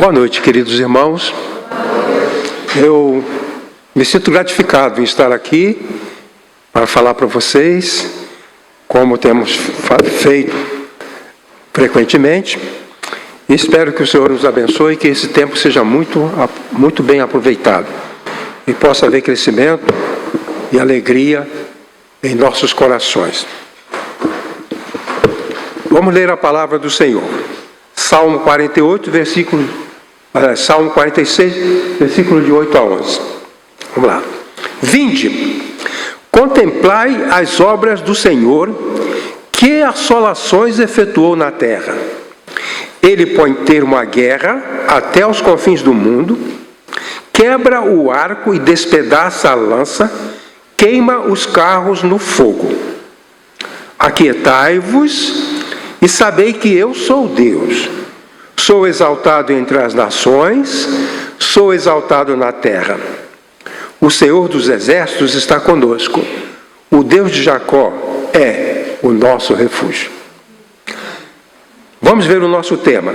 Boa noite, queridos irmãos. Eu me sinto gratificado em estar aqui para falar para vocês, como temos feito frequentemente. E espero que o Senhor nos abençoe e que esse tempo seja muito bem aproveitado e possa haver crescimento e alegria em nossos corações. Vamos ler a palavra do Senhor. Salmo 48, Salmo 46, versículo de 8 a 11. Vamos lá. Vinde, contemplai as obras do Senhor, que assolações efetuou na terra. Ele põe termo à guerra até os confins do mundo, quebra o arco e despedaça a lança, queima os carros no fogo. Aquietai-vos e sabei que eu sou Deus. Sou exaltado entre as nações, sou exaltado na terra. O Senhor dos exércitos está conosco. O Deus de Jacó é o nosso refúgio. Vamos ver o nosso tema.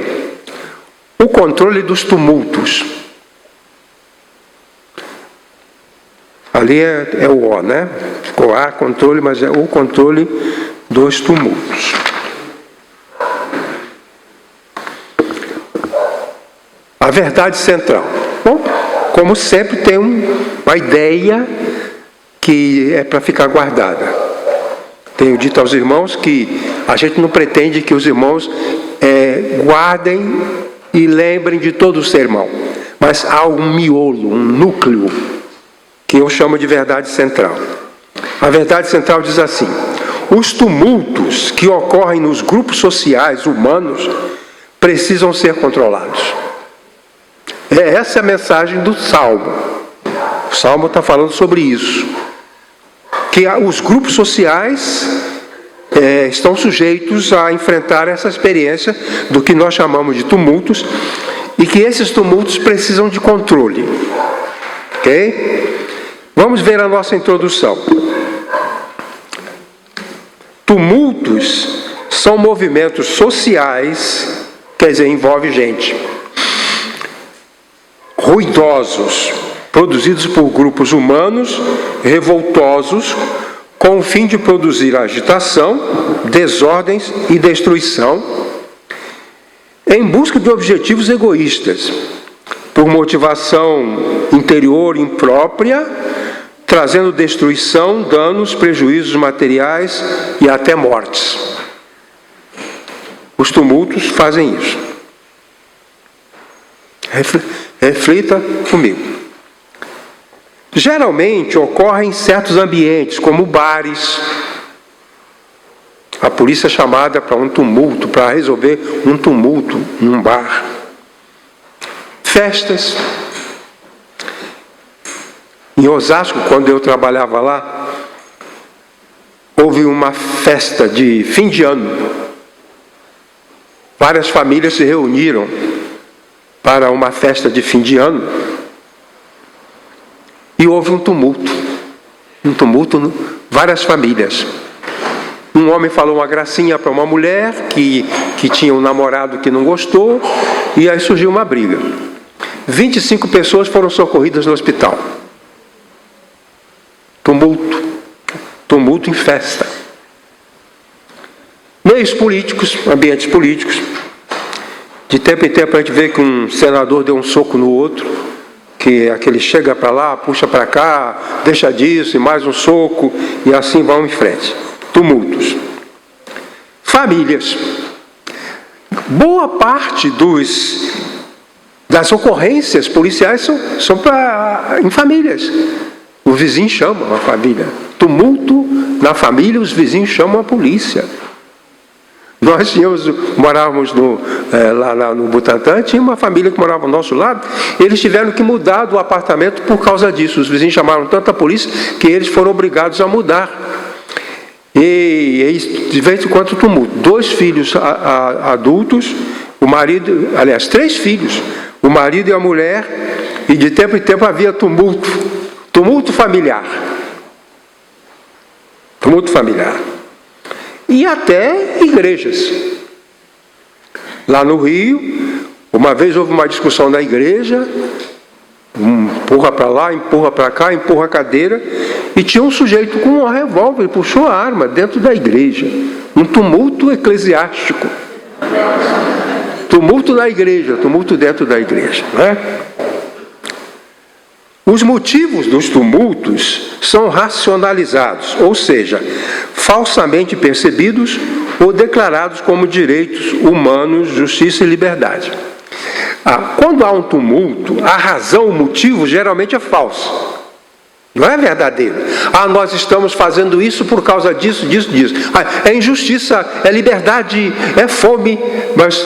O controle dos tumultos. Ali é o O, né? Ficou A, controle, mas é o controle dos tumultos. A verdade central. Bom, como sempre, tem uma ideia que é para ficar guardada. Tenho dito aos irmãos que a gente não pretende que os irmãos guardem e lembrem de todo o sermão, mas há um miolo, um núcleo, que eu chamo de verdade central. A verdade central diz assim: os tumultos que ocorrem nos grupos sociais humanos precisam ser controlados. Essa é a mensagem do Salmo. O Salmo está falando sobre isso. Que os grupos sociais estão sujeitos a enfrentar essa experiência do que nós chamamos de tumultos, e que esses tumultos precisam de controle. Ok? Vamos ver a nossa introdução. Tumultos são movimentos sociais, quer dizer, envolve gente, ruidosos, produzidos por grupos humanos revoltosos, com o fim de produzir agitação, desordens e destruição, em busca de objetivos egoístas, por motivação interior imprópria, trazendo destruição, danos, prejuízos materiais e até mortes. Os tumultos fazem isso. Reflita comigo. Geralmente ocorrem em certos ambientes, como bares. A polícia é chamada para um tumulto, para resolver um tumulto num bar. Festas. Em Osasco, quando eu trabalhava lá, houve uma festa de fim de ano. Várias famílias se reuniram para uma festa de fim de ano, e houve um tumulto, várias famílias. Um homem falou uma gracinha para uma mulher que tinha um namorado que não gostou, e aí surgiu uma briga. 25 pessoas foram socorridas no hospital. Tumulto em festa. Meios políticos, ambientes políticos. De tempo em tempo a gente vê que um senador deu um soco no outro, que aquele chega para lá, puxa para cá, deixa disso, e mais um soco, e assim vão em frente. Tumultos. Famílias. Boa parte das ocorrências policiais são em famílias. O vizinho chama a família. Tumulto família, os vizinhos chamam a polícia. Nós morávamos lá no Butantã, tinha uma família que morava ao nosso lado, eles tiveram que mudar do apartamento por causa disso. Os vizinhos chamaram tanta polícia que eles foram obrigados a mudar. E de vez em quando tumulto. 2 filhos adultos, o marido, aliás, 3 filhos, o marido e a mulher, e de tempo em tempo havia tumulto familiar. Tumulto familiar. E até igrejas. Lá no Rio, Uma vez houve uma discussão na igreja, empurra para lá, empurra para cá, empurra a cadeira, e tinha um sujeito com um revólver, puxou a arma dentro da igreja. Um tumulto eclesiástico. Tumulto na igreja, tumulto dentro da igreja, né? Os motivos dos tumultos são racionalizados, ou seja, falsamente percebidos ou declarados como direitos humanos, justiça e liberdade. Quando há um tumulto, a razão, o motivo, geralmente é falso. Não é verdadeiro. Nós estamos fazendo isso por causa disso, disso, disso. É injustiça, é liberdade, é fome. Mas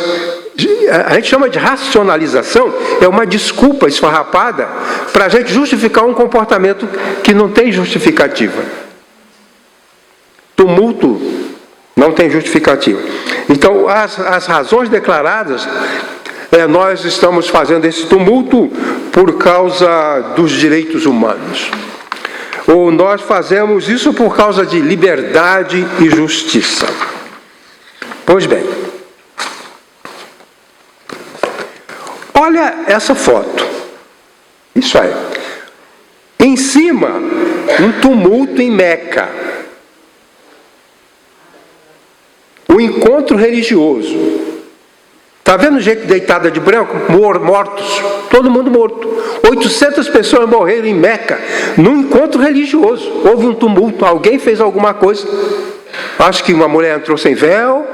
a gente chama de racionalização, é uma desculpa esfarrapada para a gente justificar um comportamento que não tem justificativa. Tumulto não tem justificativa. Então, as razões declaradas, nós estamos fazendo esse tumulto por causa dos direitos humanos. Ou nós fazemos isso por causa de liberdade e justiça. Pois bem, olha essa foto. Isso aí. Em cima, um tumulto em Meca. Um encontro religioso. Está vendo gente deitada de branco? Mortos. Todo mundo morto. 800 pessoas morreram em Meca, num encontro religioso. Houve um tumulto, alguém fez alguma coisa. Acho que uma mulher entrou sem véu,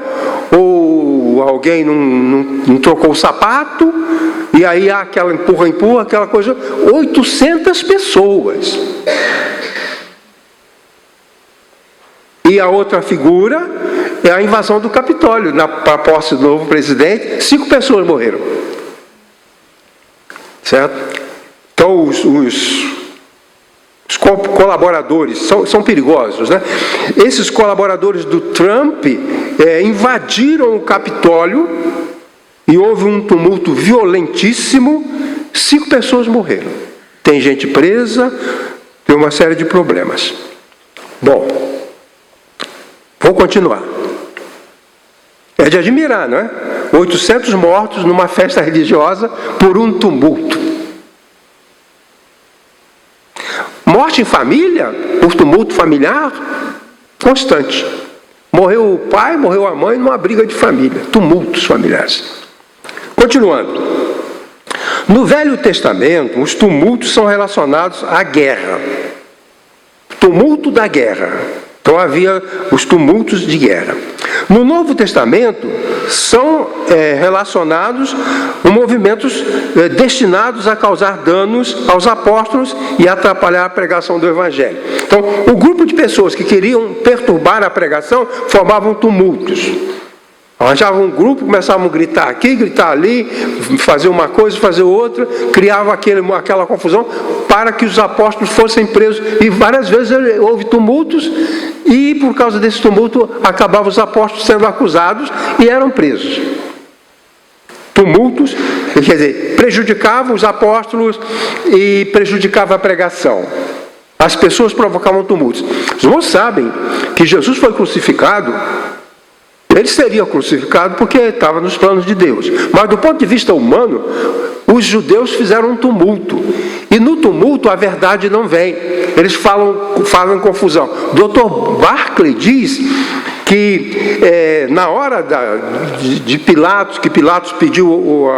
ou alguém não trocou o sapato, e aí há aquela empurra, aquela coisa. 800 pessoas. E a outra figura é a invasão do Capitólio. Para a posse do novo presidente, 5 pessoas morreram. Certo? Então, os colaboradores são perigosos, né? Esses colaboradores do Trump invadiram o Capitólio e houve um tumulto violentíssimo. 5 pessoas morreram. Tem gente presa, tem uma série de problemas. Bom, vou continuar. É de admirar, não é? 800 mortos numa festa religiosa por um tumulto. Morte em família, por tumulto familiar, constante. Morreu o pai, morreu a mãe numa briga de família. Tumultos familiares. Continuando. No Velho Testamento, os tumultos são relacionados à guerra. Tumulto da guerra. Então havia os tumultos de guerra. No Novo Testamento, são relacionados a movimentos destinados a causar danos aos apóstolos e atrapalhar a pregação do Evangelho. Então, o grupo de pessoas que queriam perturbar a pregação formavam tumultos. Arranjavam um grupo, começavam a gritar aqui, gritar ali, fazer uma coisa, fazer outra, criava aquela confusão para que os apóstolos fossem presos. E várias vezes houve tumultos e por causa desse tumulto acabavam os apóstolos sendo acusados e eram presos. Tumultos, quer dizer, prejudicavam os apóstolos e prejudicavam a pregação. As pessoas provocavam tumultos. Os irmãos sabem que Jesus foi crucificado. Ele seria crucificado porque estava nos planos de Deus. Mas do ponto de vista humano, os judeus fizeram um tumulto. E no tumulto a verdade não vem. Eles falam em confusão. Dr. Barclay diz que na hora de Pilatos, que Pilatos pediu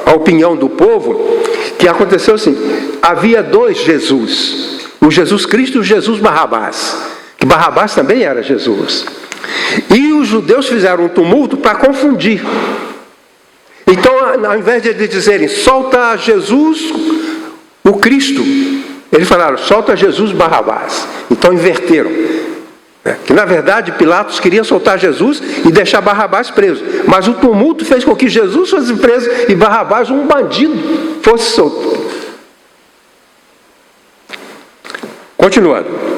a opinião do povo, que aconteceu assim, havia 2 Jesus. O Jesus Cristo e o Jesus Barrabás. Que Barrabás também era Jesus. E os judeus fizeram um tumulto para confundir. Então, ao invés de eles dizerem, solta Jesus, o Cristo, eles falaram, solta Jesus Barrabás. Então, inverteram. Que, na verdade, Pilatos queria soltar Jesus e deixar Barrabás preso. Mas o tumulto fez com que Jesus fosse preso e Barrabás, um bandido, fosse solto. Continuando.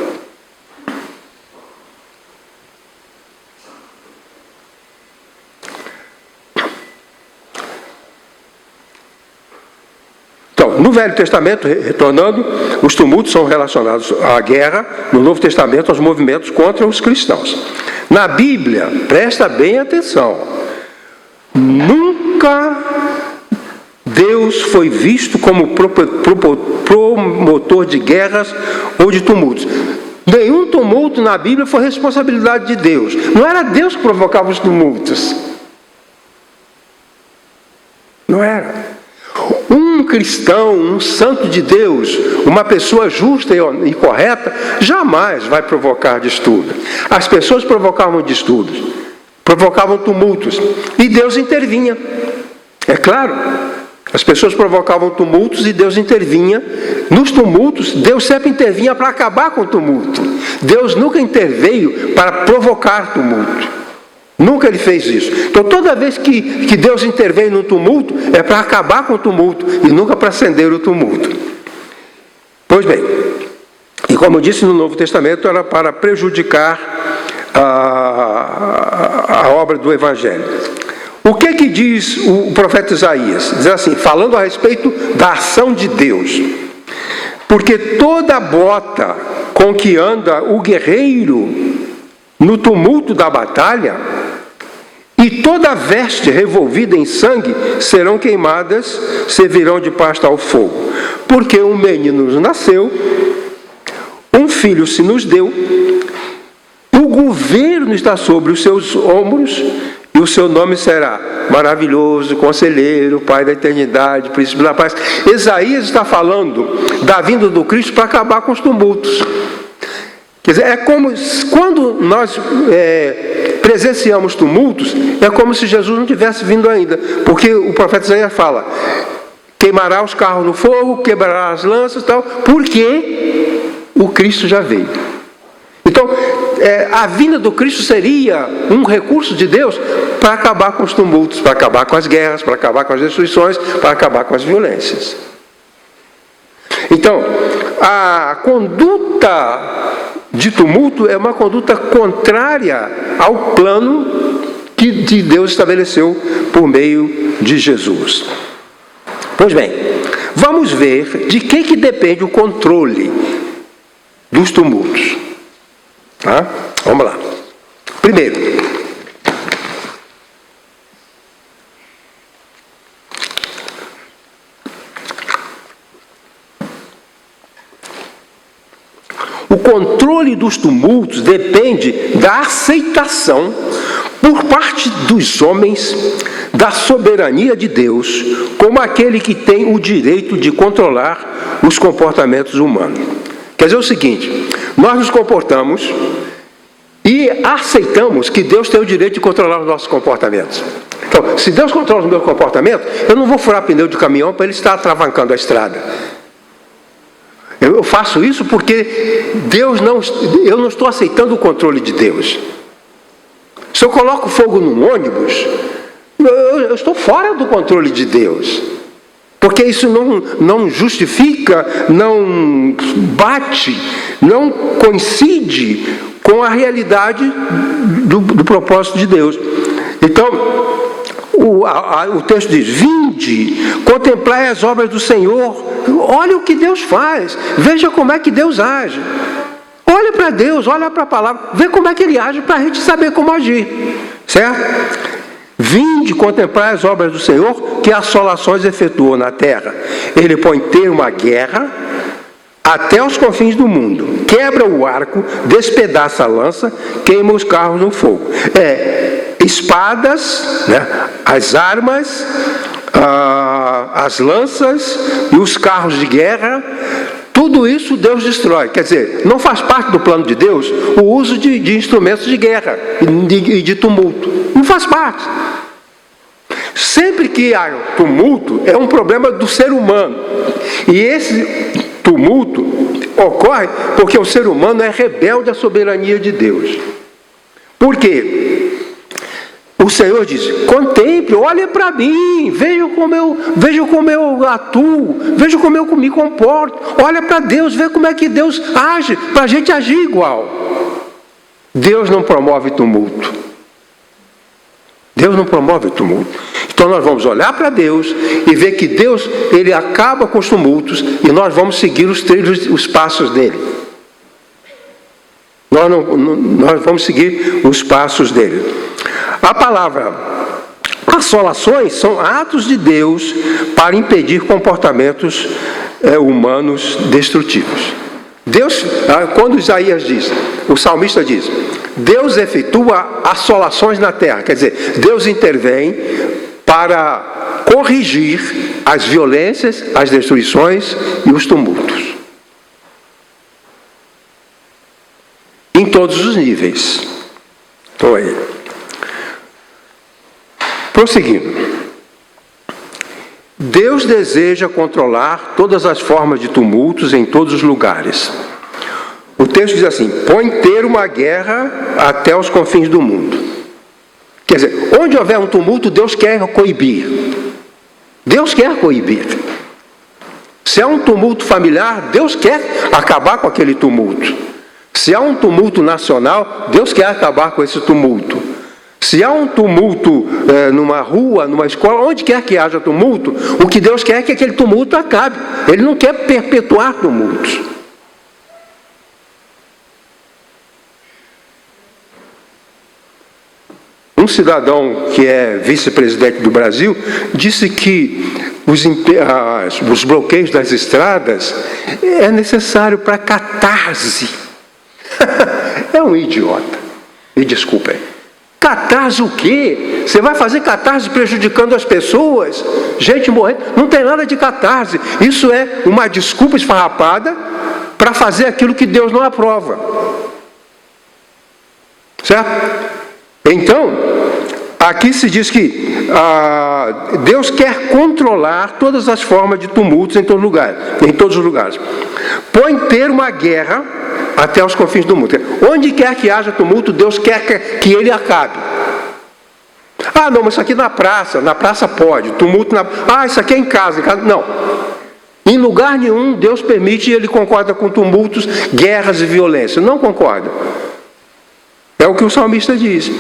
No Velho Testamento, retornando, os tumultos são relacionados à guerra, no Novo Testamento, aos movimentos contra os cristãos. Na Bíblia, presta bem atenção, nunca Deus foi visto como promotor de guerras ou de tumultos. Nenhum tumulto na Bíblia foi responsabilidade de Deus. Não era Deus que provocava os tumultos. Não era. Um cristão, um santo de Deus, uma pessoa justa e correta, jamais vai provocar distúrbios. As pessoas provocavam distúrbios, provocavam tumultos, e Deus intervinha. É claro, as pessoas provocavam tumultos e Deus intervinha. Nos tumultos, Deus sempre intervinha para acabar com o tumulto. Deus nunca interveio para provocar tumulto. Nunca ele fez isso. Então, toda vez que Deus intervém no tumulto, é para acabar com o tumulto e nunca para acender o tumulto. Pois bem, e como eu disse no Novo Testamento, era para prejudicar a obra do Evangelho. O que diz o profeta Isaías? Diz assim, falando a respeito da ação de Deus. Porque toda bota com que anda o guerreiro no tumulto da batalha, e toda veste revolvida em sangue serão queimadas, servirão de pasta ao fogo. Porque um menino nos nasceu, um filho se nos deu, o governo está sobre os seus ombros, e o seu nome será Maravilhoso, Conselheiro, Pai da Eternidade, Príncipe da Paz. Isaías está falando da vinda do Cristo para acabar com os tumultos. Quer dizer, é como quando nós presenciamos tumultos, é como se Jesus não tivesse vindo ainda. Porque o profeta Isaías fala, queimará os carros no fogo, quebrará as lanças e tal, porque o Cristo já veio. Então, a vinda do Cristo seria um recurso de Deus para acabar com os tumultos, para acabar com as guerras, para acabar com as destruições, para acabar com as violências. Então, a conduta de tumulto é uma conduta contrária ao plano que Deus estabeleceu por meio de Jesus. Pois bem, vamos ver de que depende o controle dos tumultos. Tá? Vamos lá. Primeiro, o controle dos tumultos depende da aceitação por parte dos homens da soberania de Deus como aquele que tem o direito de controlar os comportamentos humanos. Quer dizer o seguinte, nós nos comportamos e aceitamos que Deus tem o direito de controlar os nossos comportamentos. Então, se Deus controla o meu comportamento, eu não vou furar pneu de caminhão para ele estar atravancando a estrada. Eu faço isso porque eu não estou aceitando o controle de Deus. Se eu coloco fogo num ônibus, eu estou fora do controle de Deus. Porque isso não justifica, não bate, não coincide com a realidade do propósito de Deus. Então, o texto diz, vinde, contemplai as obras do Senhor, olha o que Deus faz, veja como é que Deus age. Olha para Deus, olha para a palavra, vê como é que Ele age para a gente saber como agir. Certo? Vinde contemplar as obras do Senhor, que assolações efetuou na terra. Ele põe termo à guerra até os confins do mundo. Quebra o arco, despedaça a lança, queima os carros no fogo. Espadas, né, as armas, as lanças e os carros de guerra, tudo isso Deus destrói. Quer dizer, não faz parte do plano de Deus o uso de instrumentos de guerra e de tumulto. Não faz parte. Sempre que há tumulto, é um problema do ser humano. E esse tumulto ocorre porque o ser humano é rebelde à soberania de Deus. Por quê? O Senhor diz, contemple, olha para mim, veja como eu atuo, veja como eu me comporto, olha para Deus, vê como é que Deus age, para a gente agir igual. Deus não promove tumulto. Deus não promove tumulto. Então nós vamos olhar para Deus e ver que Deus, Ele acaba com os tumultos e nós vamos seguir os trilhos, os passos dele. Nós vamos seguir os passos dele. A Assolações são atos de Deus para impedir comportamentos humanos destrutivos. Deus, quando Isaías diz, o salmista diz, Deus efetua assolações na terra, quer dizer, Deus intervém para corrigir as violências, as destruições e os tumultos. Em todos os níveis. Então aí. Prosseguindo. Deus deseja controlar todas as formas de tumultos em todos os lugares. O texto diz assim, põe ter uma guerra até os confins do mundo. Quer dizer, onde houver um tumulto, Deus quer coibir. Deus quer coibir. Se há um tumulto familiar, Deus quer acabar com aquele tumulto. Se há um tumulto nacional, Deus quer acabar com esse tumulto. Se há um tumulto numa rua, numa escola, onde quer que haja tumulto, o que Deus quer é que aquele tumulto acabe. Ele não quer perpetuar tumultos. Um cidadão que é vice-presidente do Brasil disse que os bloqueios das estradas é necessário para catarse. É um idiota. Me desculpem. Catarse o quê? Você vai fazer catarse prejudicando as pessoas? Gente morrendo? Não tem nada de catarse. Isso é uma desculpa esfarrapada para fazer aquilo que Deus não aprova. Certo? Então, aqui se diz que Deus quer controlar todas as formas de tumultos em todos os lugares. Põe ter uma guerra até os confins do mundo. Onde quer que haja tumulto, Deus quer que ele acabe. Ah, não, mas isso aqui na praça pode, tumulto isso aqui é em casa. Não. Em lugar nenhum, Deus permite e ele concorda com tumultos, guerras e violência. Não concorda. É o que o salmista diz.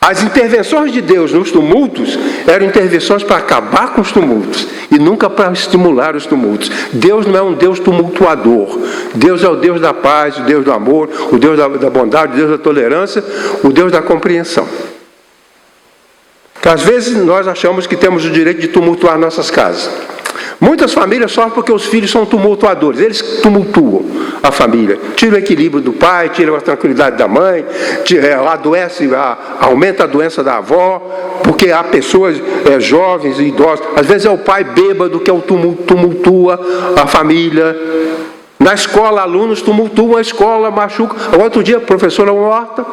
As intervenções de Deus nos tumultos eram intervenções para acabar com os tumultos e nunca para estimular os tumultos. Deus não é um Deus tumultuador. Deus é o Deus da paz, o Deus do amor, o Deus da bondade, o Deus da tolerância, o Deus da compreensão. Às vezes nós achamos que temos o direito de tumultuar nossas casas. Muitas famílias sofrem porque os filhos são tumultuadores. Eles tumultuam a família. Tiram o equilíbrio do pai, tiram a tranquilidade da mãe, aumenta a doença da avó, porque há pessoas jovens e idosas. Às vezes é o pai bêbado que tumultua a família. Na escola, alunos tumultuam a escola, machucam. Outro dia, a professora morta.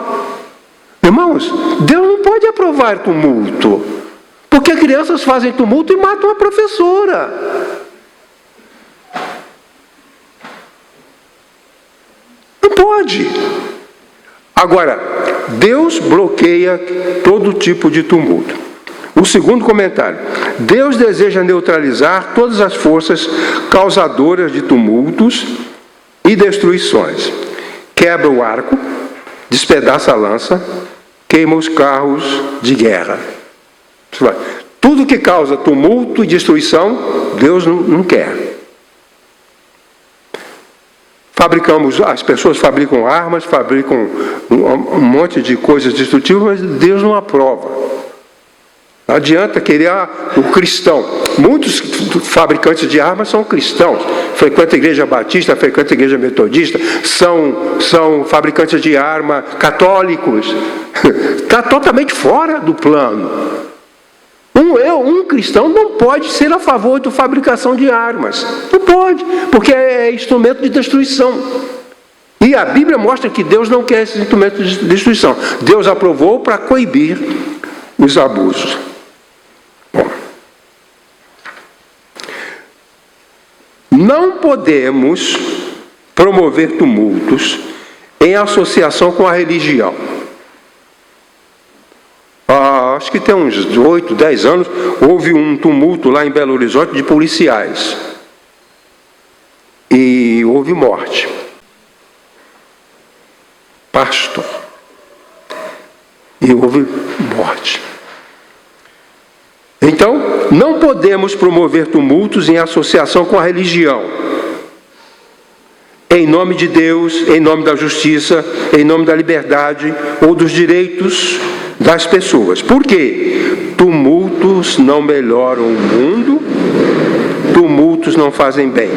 Irmãos, Deus não pode aprovar tumulto. Porque crianças fazem tumulto e matam a professora. Não pode. Agora, Deus bloqueia todo tipo de tumulto. O segundo comentário. Deus deseja neutralizar todas as forças causadoras de tumultos e destruições. Quebra o arco, despedaça a lança, queima os carros de guerra. Tudo que causa tumulto e destruição, Deus não quer. As pessoas fabricam armas, fabricam um monte de coisas destrutivas, mas Deus não aprova. Não adianta querer o cristão. Muitos fabricantes de armas são cristãos. Frequentam a igreja batista, frequentam a igreja metodista, são fabricantes de arma católicos. Está totalmente fora do plano. Um cristão não pode ser a favor da fabricação de armas. Não pode, porque é instrumento de destruição. E a Bíblia mostra que Deus não quer esse instrumento de destruição. Deus aprovou para coibir os abusos. Bom. Não podemos promover tumultos em associação com a religião. Acho que tem uns 8, 10 anos, houve um tumulto lá em Belo Horizonte de policiais. E houve morte. Pastor. E houve morte. Então, não podemos promover tumultos em associação com a religião. Em nome de Deus, em nome da justiça, em nome da liberdade ou dos direitos das pessoas. Por quê? tumultos não melhoram o mundo, tumultos não fazem bem.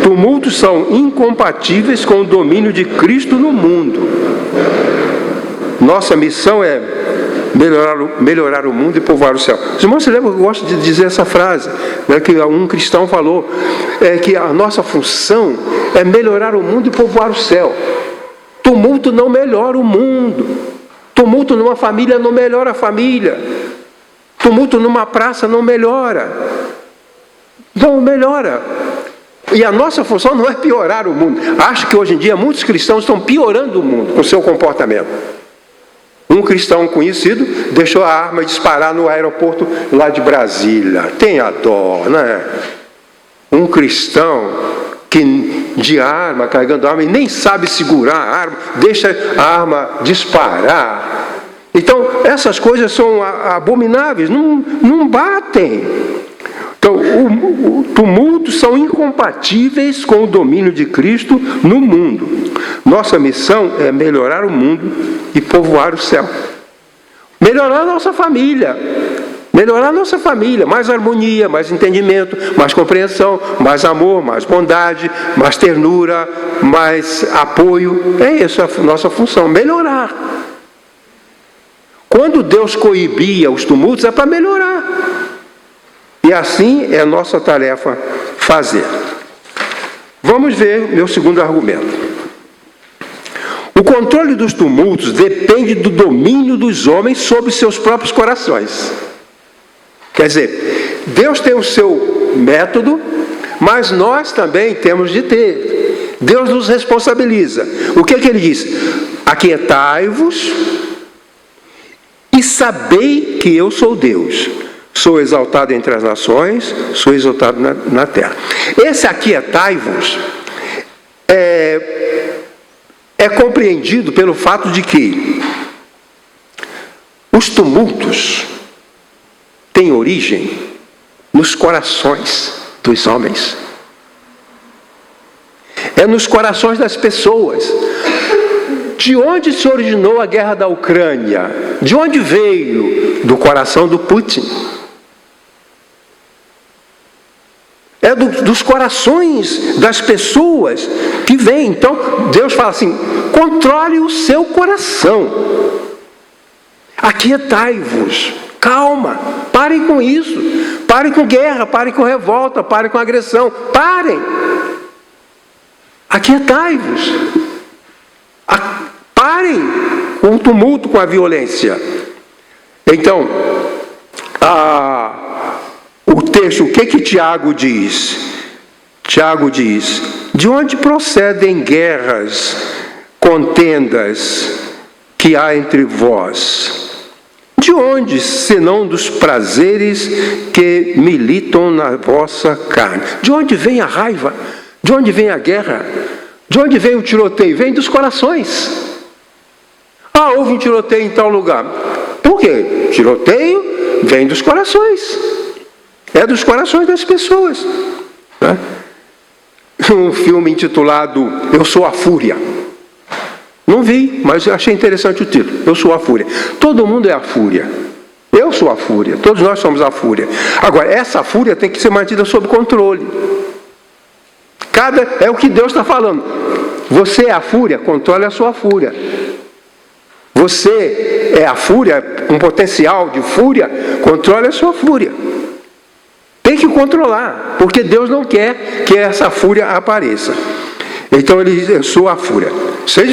Tumultos são incompatíveis com o domínio de Cristo no mundo. Nossa missão é melhorar o mundo e povoar o céu. Os irmãos se lembram que eu gosto de dizer essa frase, né, que um cristão falou, que a nossa função é melhorar o mundo e povoar o céu. Tumulto não melhora o mundo. Tumulto numa família não melhora a família. Tumulto numa praça não melhora. Não melhora. E a nossa função não é piorar o mundo. Acho que hoje em dia muitos cristãos estão piorando o mundo com o seu comportamento. Um cristão conhecido deixou a arma disparar no aeroporto lá de Brasília. Tenha dó, né? Um cristão que de arma, carregando arma, e nem sabe segurar a arma, deixa a arma disparar. Então, essas coisas são abomináveis, não batem. Então, tumultos são incompatíveis com o domínio de Cristo no mundo. Nossa missão é melhorar o mundo e povoar o céu. Melhorar a nossa família. Melhorar a nossa família. Mais harmonia, mais entendimento, mais compreensão, mais amor, mais bondade, mais ternura, mais apoio. É essa a nossa função, melhorar. Quando Deus coibia os tumultos, é para melhorar. E assim é nossa tarefa fazer. Vamos ver meu segundo argumento. O controle dos tumultos depende do domínio dos homens sobre seus próprios corações. Quer dizer, Deus tem o seu método, mas nós também temos de ter. Deus nos responsabiliza. O que ele diz? Aquietai-vos e sabei que eu sou Deus. Sou exaltado entre as nações, sou exaltado na terra. Esse aquietai-vos é compreendido pelo fato de que os tumultos têm origem nos corações dos homens. É nos corações das pessoas. De onde se originou a guerra da Ucrânia? De onde veio? Do coração do Putin. É dos corações das pessoas que vem. Então, Deus fala assim, controle o seu coração. Aquietai-vos. Calma. Parem com isso. Parem com guerra, parem com revolta, parem com agressão. Parem. Aquietai-vos. Parem com o tumulto, com a violência. Então, o texto, o que Tiago diz? Tiago diz, de onde procedem guerras, contendas que há entre vós? De onde, senão dos prazeres que militam na vossa carne? De onde vem a raiva? De onde vem a guerra? De onde vem o tiroteio? Vem dos corações. Houve um tiroteio em tal lugar. Por quê? Tiroteio vem dos corações. É dos corações das pessoas. Né? Um filme intitulado Eu Sou a Fúria. Não vi, mas eu achei interessante o título. Eu sou a fúria. Todo mundo é a fúria. Eu sou a fúria. Todos nós somos a fúria. Agora, essa fúria tem que ser mantida sob controle. É o que Deus está falando. Você é a fúria, controle a sua fúria. Você é a fúria, um potencial de fúria, controle a sua fúria. Tem que controlar, porque Deus não quer que essa fúria apareça. Então ele diz, eu sou a fúria. Vocês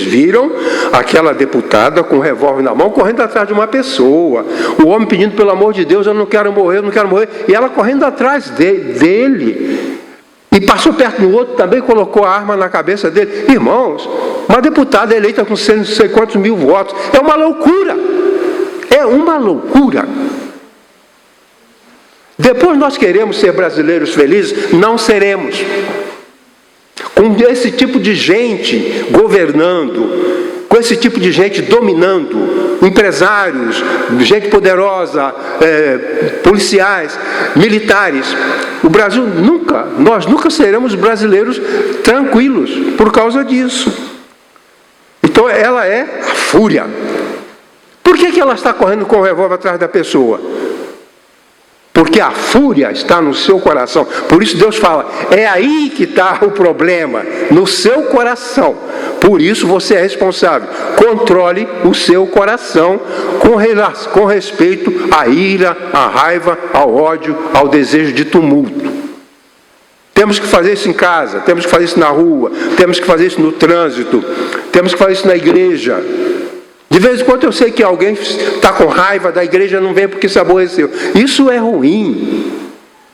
viram aquela deputada com um revólver na mão, correndo atrás de uma pessoa. O homem pedindo, pelo amor de Deus, eu não quero morrer. E ela correndo atrás dele. E passou perto do outro, também colocou a arma na cabeça dele. Irmãos, uma deputada eleita com não sei quantos mil votos. É uma loucura. É uma loucura. Depois nós queremos ser brasileiros felizes? Não seremos. Com esse tipo de gente governando, com esse tipo de gente dominando, empresários, gente poderosa, policiais, militares, o Brasil nós nunca seremos brasileiros tranquilos por causa disso. Então ela é a fúria. Por que ela está correndo com o revólver atrás da pessoa? Porque a fúria está no seu coração. Por isso Deus fala, é aí que está o problema, no seu coração. Por isso você é responsável. Controle o seu coração com respeito à ira, à raiva, ao ódio, ao desejo de tumulto. Temos que fazer isso em casa, temos que fazer isso na rua, temos que fazer isso no trânsito, temos que fazer isso na igreja. De vez em quando eu sei que alguém está com raiva da igreja, não vem porque se aborreceu. Isso é ruim.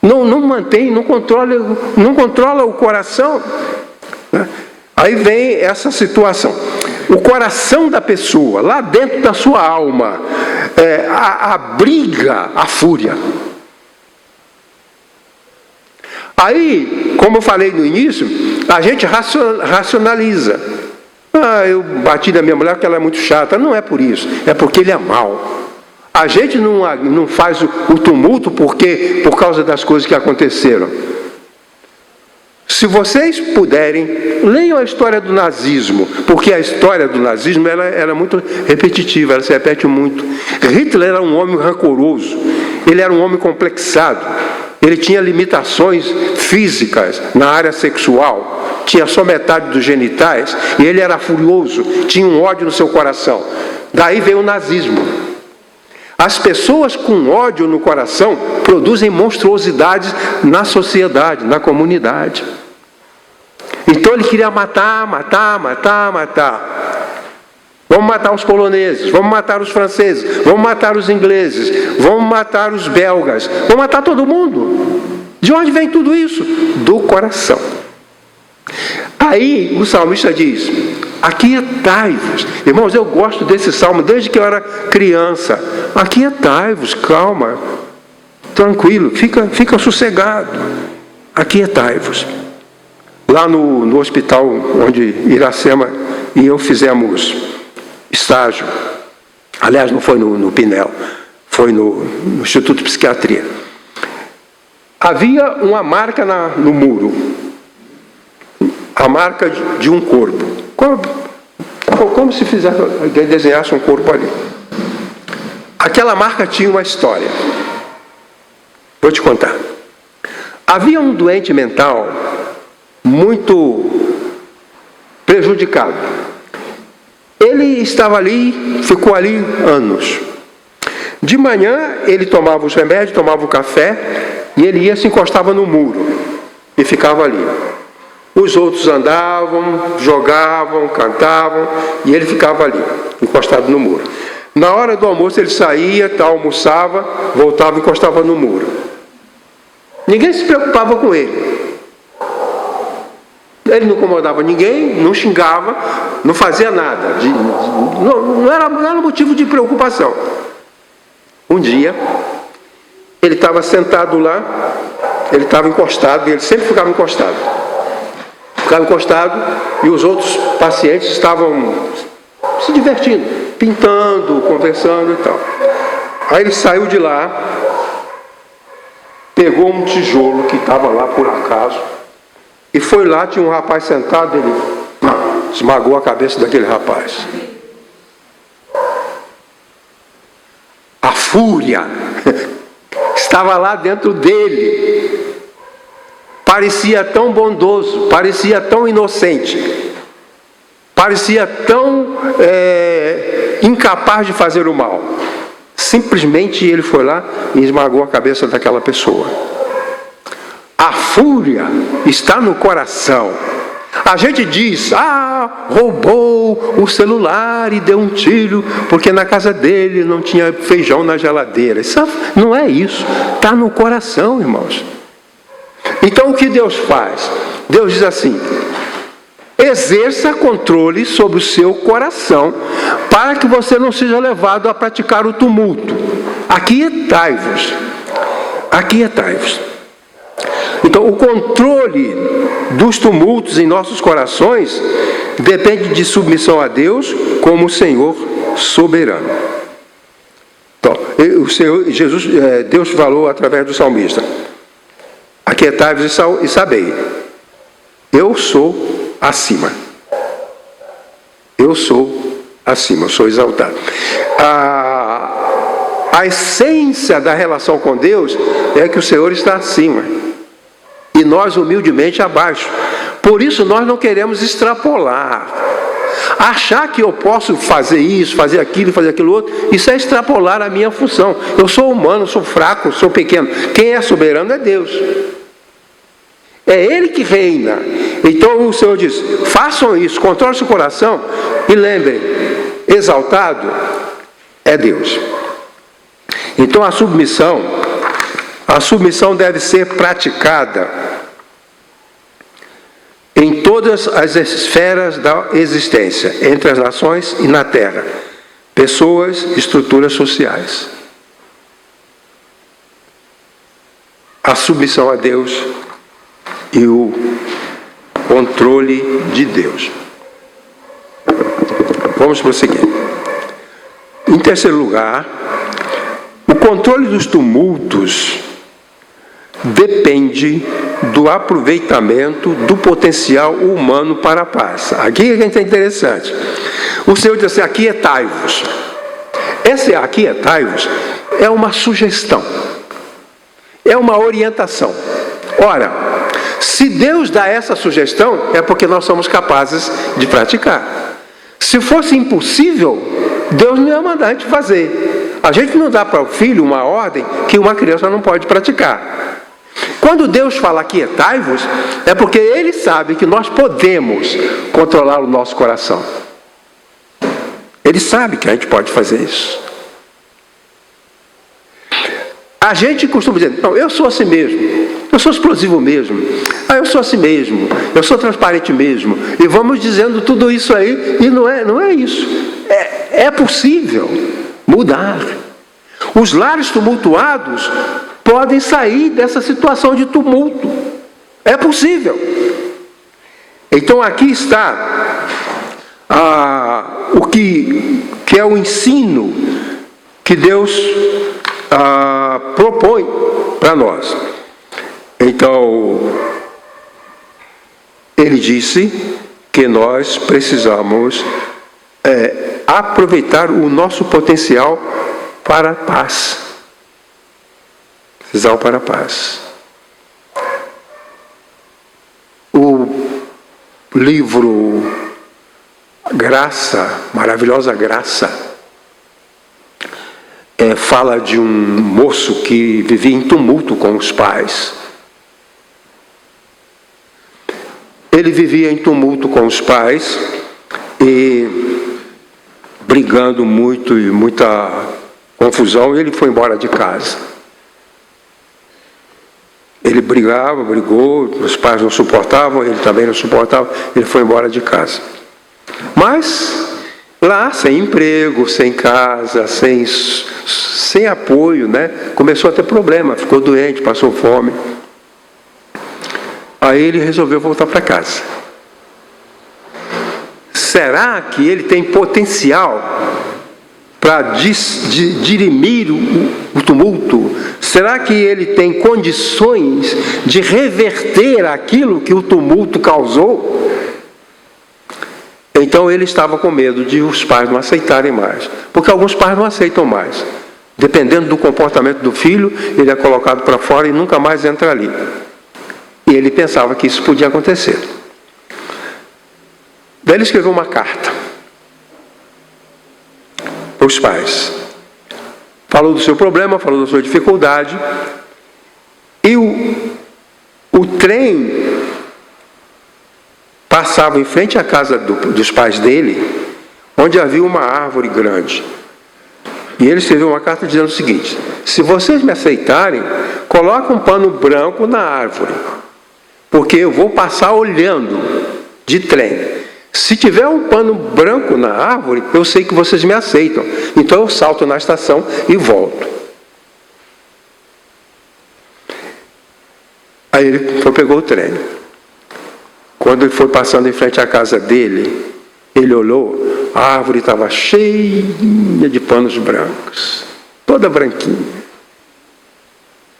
Não mantém, não controla o coração. Aí vem essa situação. O coração da pessoa, lá dentro da sua alma, abriga a fúria. Aí, como eu falei no início, a gente racionaliza. Eu bati na minha mulher porque ela é muito chata. Não é por isso, é porque ele é mau. A gente não faz o tumulto por causa das coisas que aconteceram. Se vocês puderem, leiam a história do nazismo, porque a história do nazismo ela era muito repetitiva, ela se repete muito. Hitler era um homem rancoroso, ele era um homem complexado, ele tinha limitações físicas na área sexual, tinha só metade dos genitais, e ele era furioso, tinha um ódio no seu coração. Daí veio o nazismo. As pessoas com ódio no coração produzem monstruosidades na sociedade, na comunidade. Então ele queria matar. Vamos matar os poloneses, vamos matar os franceses, vamos matar os ingleses, vamos matar os belgas, vamos matar todo mundo. De onde vem tudo isso? Do coração. Aí o salmista diz, aquietai-vos. Irmãos, eu gosto desse salmo desde que eu era criança. Aquietai-vos, calma, tranquilo, fica sossegado. Aquietai-vos. Lá no hospital onde Iracema e eu fizemos estágio, aliás, não foi no Pinel, foi no Instituto de Psiquiatria. Havia uma marca no muro, a marca de um corpo. Como se desenhasse um corpo ali. Aquela marca tinha uma história. Vou te contar. Havia um doente mental muito prejudicado. Ele estava ali, ficou ali anos. De manhã ele tomava os remédios, tomava o café e ele ia, se encostava no muro e ficava ali. Os outros andavam, jogavam, cantavam e ele ficava ali, encostado no muro. Na hora do almoço ele saía, almoçava, voltava e encostava no muro. Ninguém se preocupava com ele. Ele não incomodava ninguém, não xingava, não fazia nada. Não era motivo de preocupação. Um dia, ele estava sentado lá, ele estava encostado, e ele sempre ficava encostado. Ficava encostado e os outros pacientes estavam se divertindo, pintando, conversando e tal. Aí ele saiu de lá, pegou um tijolo que estava lá por acaso, e foi lá, tinha um rapaz sentado, ele esmagou a cabeça daquele rapaz. A fúria estava lá dentro dele. Parecia tão bondoso, parecia tão inocente, parecia tão incapaz de fazer o mal. Simplesmente ele foi lá e esmagou a cabeça daquela pessoa. A fúria está no coração. A gente diz, roubou o celular e deu um tiro, porque na casa dele não tinha feijão na geladeira. Isso não é isso, está no coração, irmãos. Então o que Deus faz? Deus diz assim, exerça controle sobre o seu coração, para que você não seja levado a praticar o tumulto. Aquietai-vos. Aquietai-vos. Então, o controle dos tumultos em nossos corações depende de submissão a Deus como Senhor soberano. Então, Deus falou através do salmista, aquietai-vos e sabei, eu sou acima. Eu sou acima, eu sou exaltado. A essência da relação com Deus é que o Senhor está acima e nós humildemente abaixo. Por isso nós não queremos extrapolar. Achar que eu posso fazer isso, fazer aquilo, fazer aquilo outro, isso é extrapolar a minha função. Eu sou humano, sou fraco, sou pequeno. Quem é soberano é Deus. É Ele que reina. Então o Senhor diz, façam isso, controle seu coração e lembrem, exaltado é Deus. Então a submissão deve ser praticada em todas as esferas da existência, entre as nações e na terra, pessoas, estruturas sociais. A submissão a Deus e o controle de Deus. Vamos prosseguir. Em terceiro lugar, o controle dos tumultos depende do aproveitamento do potencial humano para a paz. Aqui é interessante. O Senhor diz assim, aquietai-vos. Esse aquietai-vos é uma sugestão, é uma orientação. Ora, se Deus dá essa sugestão, é porque nós somos capazes de praticar. Se fosse impossível, Deus não ia mandar a gente fazer. A gente não dá para o filho uma ordem que uma criança não pode praticar. Quando Deus fala aquietai-vos, é porque Ele sabe que nós podemos controlar o nosso coração. Ele sabe que a gente pode fazer isso. A gente costuma dizer, não, eu sou assim mesmo, eu sou explosivo mesmo, eu sou assim mesmo, eu sou transparente mesmo, e vamos dizendo tudo isso aí, e não é isso. É possível mudar. Os lares tumultuados podem sair dessa situação de tumulto. É possível. Então aqui está o que é o ensino que Deus propõe para nós. Então, Ele disse que nós precisamos aproveitar o nosso potencial para a paz. Precisar para a paz. O livro Graça, Maravilhosa Graça, fala de um moço que vivia em tumulto com os pais. Ele vivia em tumulto com os pais e brigando muito e muita confusão, ele foi embora de casa. Ele brigou, os pais não suportavam, ele também não suportava, ele foi embora de casa. Mas lá, sem emprego, sem casa, sem apoio, começou a ter problema, ficou doente, passou fome. Aí ele resolveu voltar para casa. Será que ele tem potencial para dirimir o tumulto? Será que ele tem condições de reverter aquilo que o tumulto causou? Então ele estava com medo de os pais não aceitarem mais, porque alguns pais não aceitam mais. Dependendo do comportamento do filho, ele é colocado para fora e nunca mais entra ali. E ele pensava que isso podia acontecer. Daí ele escreveu uma carta para os pais. Falou do seu problema, falou da sua dificuldade. E o trem passava em frente à casa dos pais dele, onde havia uma árvore grande. E ele escreveu uma carta dizendo o seguinte: se vocês me aceitarem, coloque um pano branco na árvore, porque eu vou passar olhando de trem. Se tiver um pano branco na árvore, eu sei que vocês me aceitam. Então eu salto na estação e volto. Aí ele pegou o trem. Quando ele foi passando em frente à casa dele, ele olhou, a árvore estava cheia de panos brancos, toda branquinha.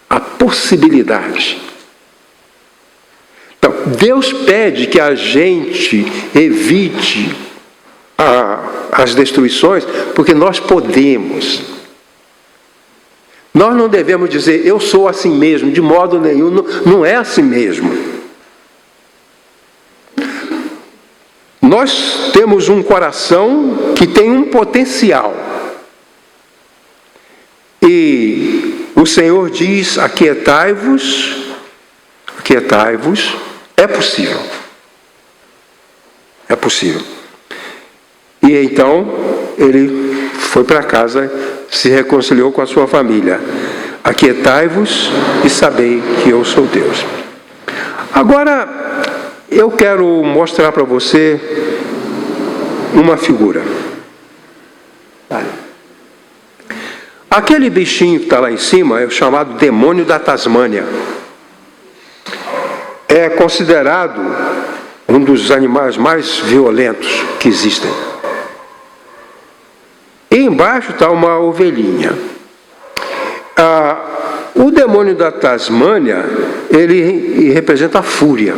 A possibilidade. Então, Deus pede que a gente evite as destruições, porque nós podemos. Nós não devemos dizer, eu sou assim mesmo, de modo nenhum, não é assim mesmo. Nós temos um coração que tem um potencial. E o Senhor diz, aquietai-vos, é possível. É possível. E então, ele foi para casa, se reconciliou com a sua família. Aquietai-vos e sabei que eu sou Deus. Agora, eu quero mostrar para você uma figura. Aquele bichinho que está lá em cima é o chamado demônio da Tasmânia. É considerado um dos animais mais violentos que existem. E embaixo está uma ovelhinha. O demônio da Tasmânia, ele representa a fúria.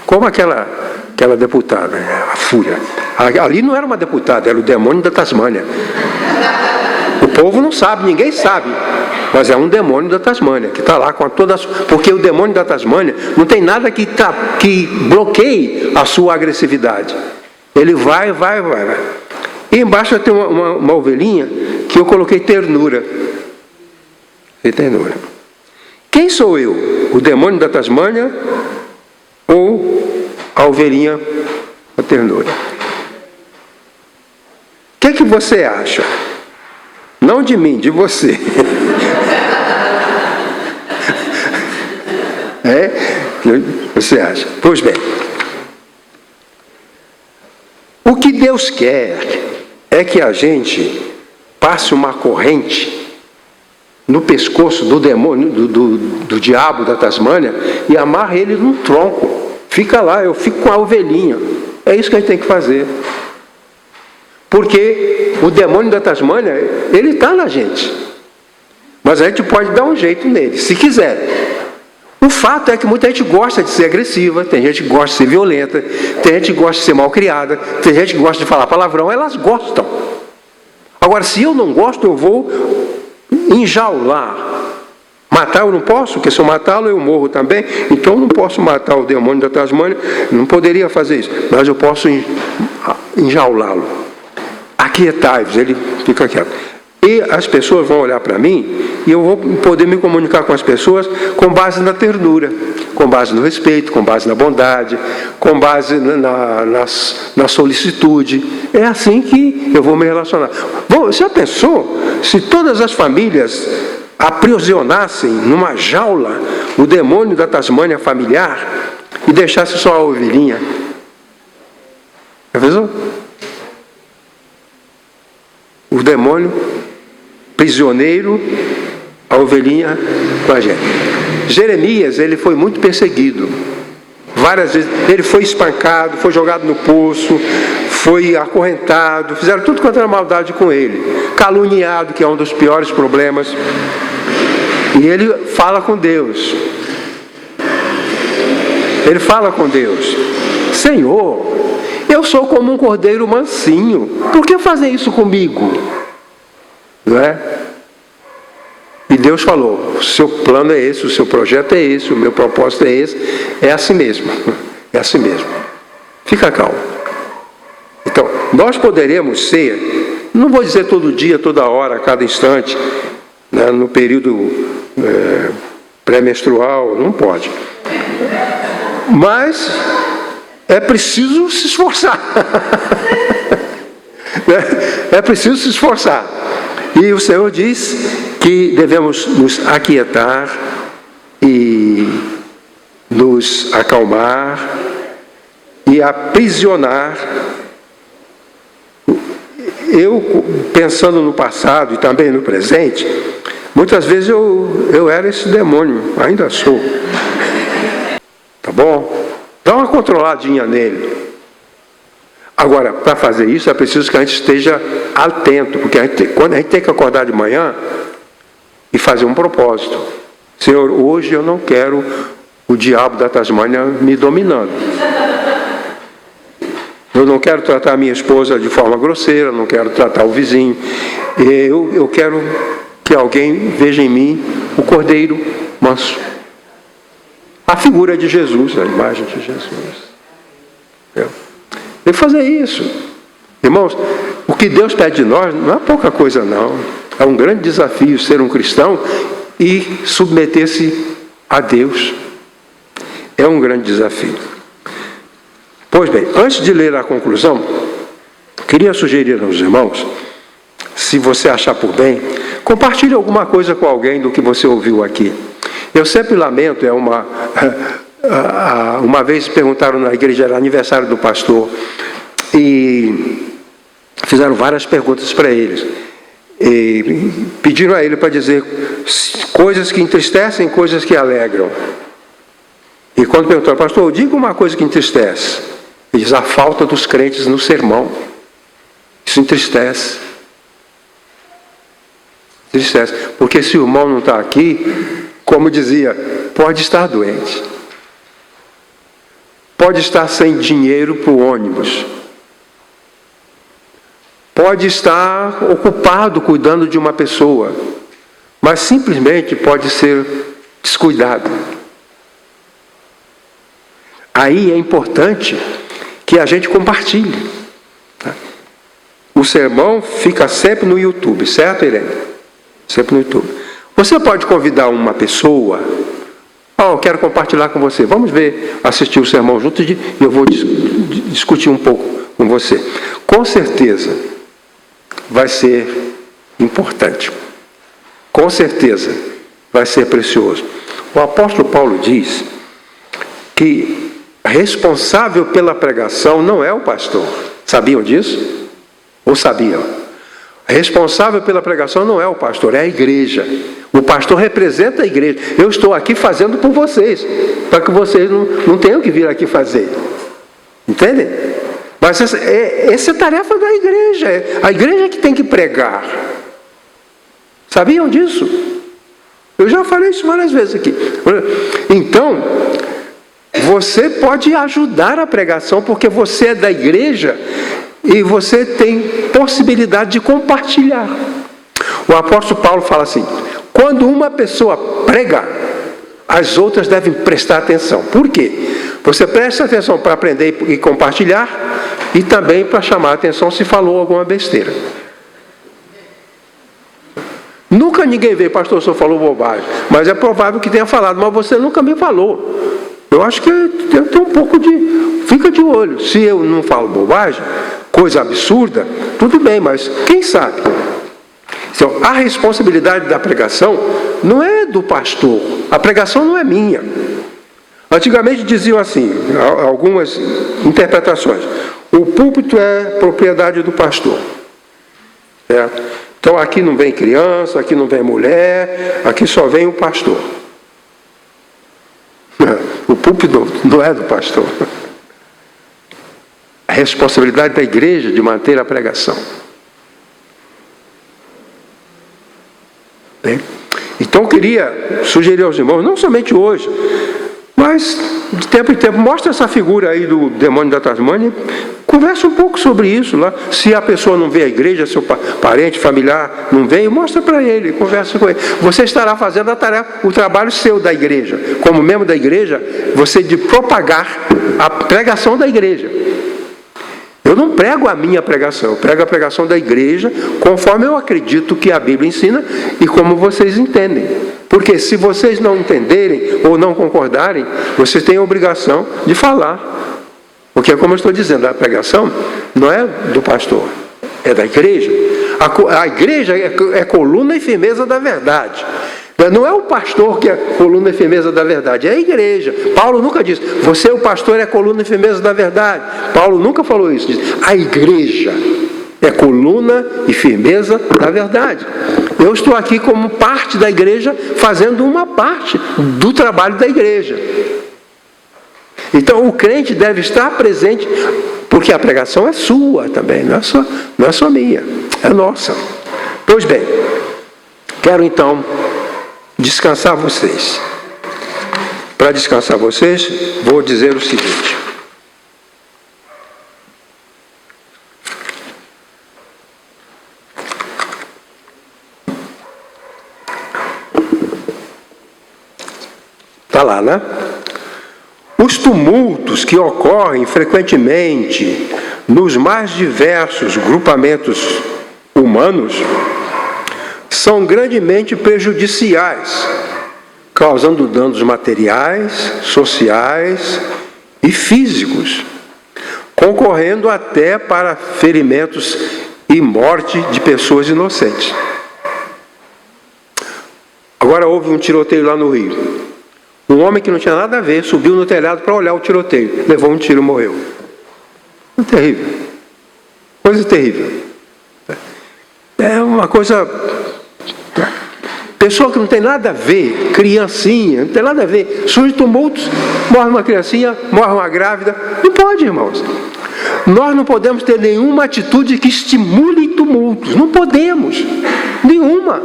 Como aquela deputada, a fúria. Ali não era uma deputada, era o demônio da Tasmânia. O povo não sabe, ninguém sabe. Mas é um demônio da Tasmânia, que está lá com todas... Porque o demônio da Tasmânia não tem nada que bloqueie a sua agressividade. Ele vai. E embaixo tem uma ovelhinha que eu coloquei ternura. Ternura. Quem sou eu? O demônio da Tasmânia ou a ovelhinha da ternura? O que você acha? Não de mim, de você. Você acha? Pois bem. O que Deus quer é que a gente passe uma corrente no pescoço do demônio, do diabo da Tasmânia, e amarre ele num tronco. Fica lá, eu fico com a ovelhinha. É isso que a gente tem que fazer. Porque o demônio da Tasmânia, ele está na gente. Mas a gente pode dar um jeito nele, se quiser. O fato é que muita gente gosta de ser agressiva, tem gente que gosta de ser violenta, tem gente que gosta de ser malcriada, tem gente que gosta de falar palavrão, elas gostam. Agora, se eu não gosto, eu vou enjaular. Matar eu não posso, porque se eu matá-lo eu morro também, então eu não posso matar o demônio da Tasmânia, não poderia fazer isso, mas eu posso enjaulá-lo. Aquietai-vos, ele fica quieto. E as pessoas vão olhar para mim e eu vou poder me comunicar com as pessoas com base na ternura, com base no respeito, com base na bondade, com base na solicitude. É assim que eu vou me relacionar. Bom, já pensou se todas as famílias aprisionassem numa jaula o demônio da Tasmânia familiar e deixasse só a ovelhinha? Já pensou? O demônio prisioneiro, a ovelhinha com a gente. Jeremias, ele foi muito perseguido. Várias vezes, ele foi espancado, foi jogado no poço, foi acorrentado, fizeram tudo quanto era maldade com ele. Caluniado, que é um dos piores problemas. E ele fala com Deus. Ele fala com Deus. Senhor, eu sou como um cordeiro mansinho. Por que fazem isso comigo? Não é? E Deus falou, o seu plano é esse, o seu projeto é esse, o meu propósito é esse. É assim mesmo. É assim mesmo. Fica calmo. Então, nós poderemos ser, não vou dizer todo dia, toda hora, a cada instante, né, no período pré-menstrual, não pode. Mas é preciso se esforçar. É preciso se esforçar. E o Senhor diz que devemos nos aquietar e nos acalmar e aprisionar. Eu, pensando no passado e também no presente, muitas vezes eu era esse demônio, ainda sou. Tá bom? Dá uma controladinha nele. Agora, para fazer isso, é preciso que a gente esteja atento, porque quando a gente tem que acordar de manhã e fazer um propósito. Senhor, hoje eu não quero o diabo da Tasmânia me dominando. Eu não quero tratar a minha esposa de forma grosseira, não quero tratar o vizinho. Eu quero que alguém veja em mim o Cordeiro manso. A figura de Jesus, a imagem de Jesus. Tem que fazer isso. Irmãos, o que Deus pede de nós não é pouca coisa, não. É um grande desafio ser um cristão e submeter-se a Deus. É um grande desafio. Pois bem, antes de ler a conclusão, queria sugerir aos irmãos, se você achar por bem, compartilhe alguma coisa com alguém do que você ouviu aqui. Eu sempre lamento, uma vez perguntaram na igreja, era aniversário do pastor, e fizeram várias perguntas para eles. E pediram a ele para dizer coisas que entristecem, coisas que alegram. E quando perguntaram, pastor, diga uma coisa que entristece. Ele diz, a falta dos crentes no sermão. Isso entristece. Entristece. Porque se o irmão não está aqui, como dizia, pode estar doente. Pode estar sem dinheiro para o ônibus. Pode estar ocupado cuidando de uma pessoa. Mas simplesmente pode ser descuidado. Aí é importante que a gente compartilhe. O sermão fica sempre no YouTube, certo, Irene? Sempre no YouTube. Você pode convidar uma pessoa, eu quero compartilhar com você, vamos ver, assistir o sermão junto e eu vou discutir um pouco com você. Com certeza vai ser importante. Com certeza vai ser precioso. O apóstolo Paulo diz que responsável pela pregação não é o pastor. Sabiam disso? Ou sabiam? Responsável pela pregação não é o pastor, é a igreja. O pastor representa a igreja. Eu estou aqui fazendo por vocês, para que vocês não tenham que vir aqui fazer. Entendem? Mas essa é tarefa da igreja. É a igreja que tem que pregar. Sabiam disso? Eu já falei isso várias vezes aqui. Então, você pode ajudar a pregação, porque você é da igreja e você tem possibilidade de compartilhar. O apóstolo Paulo fala assim, quando uma pessoa prega, as outras devem prestar atenção. Por quê? Você presta atenção para aprender e compartilhar, e também para chamar a atenção se falou alguma besteira. Nunca ninguém vê, pastor, o senhor falou bobagem, mas é provável que tenha falado, mas você nunca me falou. Eu acho que tem um pouco de... Fica de olho. Se eu não falo bobagem, coisa absurda, tudo bem, mas quem sabe? Então, a responsabilidade da pregação não é do pastor. A pregação não é minha. Antigamente diziam assim, algumas interpretações. O púlpito é propriedade do pastor. Certo? Então, aqui não vem criança, aqui não vem mulher, aqui só vem o pastor. O púlpito não é do pastor. A responsabilidade da igreja de manter a pregação. Bem, então eu queria sugerir aos irmãos, não somente hoje, mas de tempo em tempo, mostra essa figura aí do demônio da Tasmânia, conversa um pouco sobre isso lá. Se a pessoa não vê a igreja, seu parente, familiar não veio, mostra para ele, conversa com ele. Você estará fazendo a tarefa, o trabalho seu da igreja. Como membro da igreja, você de propagar a pregação da igreja. Eu não prego a minha pregação, eu prego a pregação da igreja, conforme eu acredito que a Bíblia ensina e como vocês entendem. Porque se vocês não entenderem ou não concordarem, vocês têm a obrigação de falar. Porque, como eu estou dizendo, a pregação não é do pastor, é da igreja. A igreja é coluna e firmeza da verdade. Não é o pastor que é coluna e firmeza da verdade, é a igreja. Paulo nunca disse, você é o pastor, é coluna e firmeza da verdade. Paulo nunca falou isso. Diz, a igreja é coluna e firmeza da verdade. Eu estou aqui como parte da igreja, fazendo uma parte do trabalho da igreja. Então o crente deve estar presente, porque a pregação é sua também, não é só minha, é nossa. Pois bem, quero então descansar vocês. Para descansar vocês, vou dizer o seguinte. Está lá, né? Os tumultos que ocorrem frequentemente nos mais diversos grupamentos humanos são grandemente prejudiciais, causando danos materiais, sociais e físicos, concorrendo até para ferimentos e morte de pessoas inocentes. Agora houve um tiroteio lá no Rio. Um homem que não tinha nada a ver subiu no telhado para olhar o tiroteio. Levou um tiro e morreu. Terrível. Coisa terrível. É uma coisa... Pessoa que não tem nada a ver, criancinha, não tem nada a ver. Surge tumultos, morre uma criancinha, morre uma grávida. Não pode, irmãos. Nós não podemos ter nenhuma atitude que estimule tumultos. Não podemos. Nenhuma.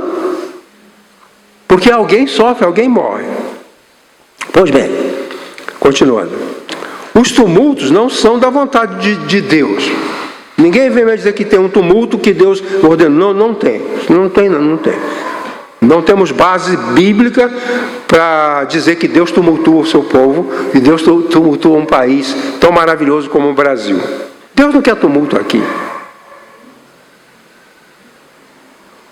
Porque alguém sofre, alguém morre. Pois bem, continuando. Os tumultos não são da vontade de Deus. Ninguém vem me dizer que tem um tumulto que Deus ordenou. Não tem. Não tem. Não temos base bíblica para dizer que Deus tumultua o seu povo e Deus tumultua um país tão maravilhoso como o Brasil. Deus não quer tumulto aqui.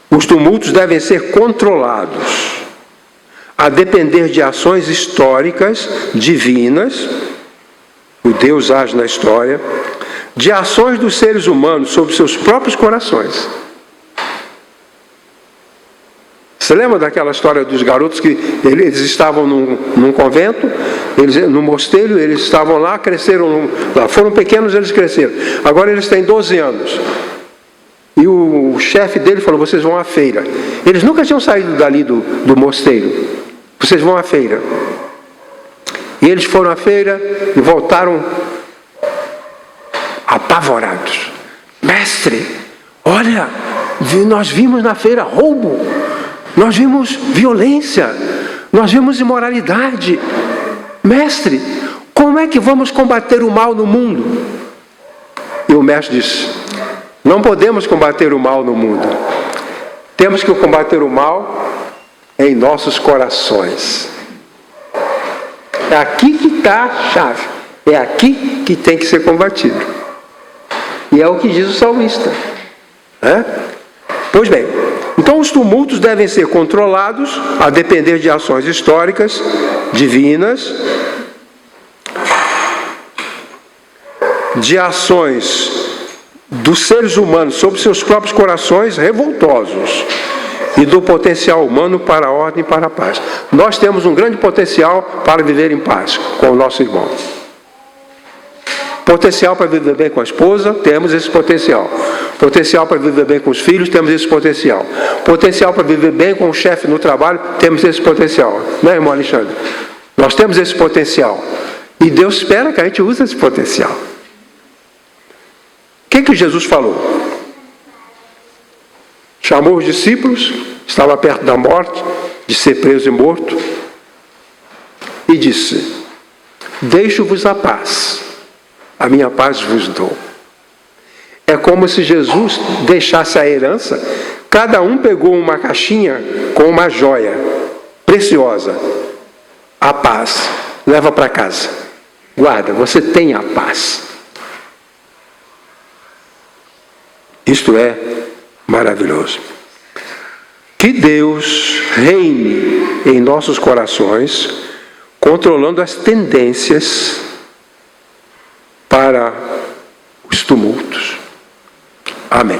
Os tumultos devem ser controlados, a depender de ações históricas, divinas, o Deus age na história, de ações dos seres humanos sobre seus próprios corações. Você lembra daquela história dos garotos que eles estavam num convento, no mosteiro, eles estavam lá, cresceram lá, foram pequenos, eles cresceram. Agora eles têm 12 anos. E o chefe dele falou, vocês vão à feira. Eles nunca tinham saído dali do mosteiro. Vocês vão à feira. E eles foram à feira e voltaram apavorados. Mestre, olha, nós vimos na feira roubo. Nós vimos violência, nós vimos imoralidade. Mestre, como é que vamos combater o mal no mundo? E o mestre disse, não podemos combater o mal no mundo. Temos que combater o mal em nossos corações. É aqui que está a chave. É aqui que tem que ser combatido. E é o que diz o salmista. Pois bem, então os tumultos devem ser controlados a depender de ações históricas, divinas, de ações dos seres humanos sobre seus próprios corações revoltosos e do potencial humano para a ordem e para a paz. Nós temos um grande potencial para viver em paz com o nosso irmão. Potencial para viver bem com a esposa, temos esse potencial. Potencial para viver bem com os filhos, temos esse potencial. Potencial para viver bem com o chefe no trabalho, temos esse potencial. Não é, irmão Alexandre? Nós temos esse potencial. E Deus espera que a gente use esse potencial. O que Jesus falou? Chamou os discípulos, estava perto da morte, de ser preso e morto, e disse, deixo-vos a paz, a minha paz vos dou. É como se Jesus deixasse a herança, cada um pegou uma caixinha com uma joia preciosa, a paz, leva para casa, guarda, você tem a paz. Isto é maravilhoso. Que Deus reine em nossos corações, controlando as tendências para os tumultos. Amém.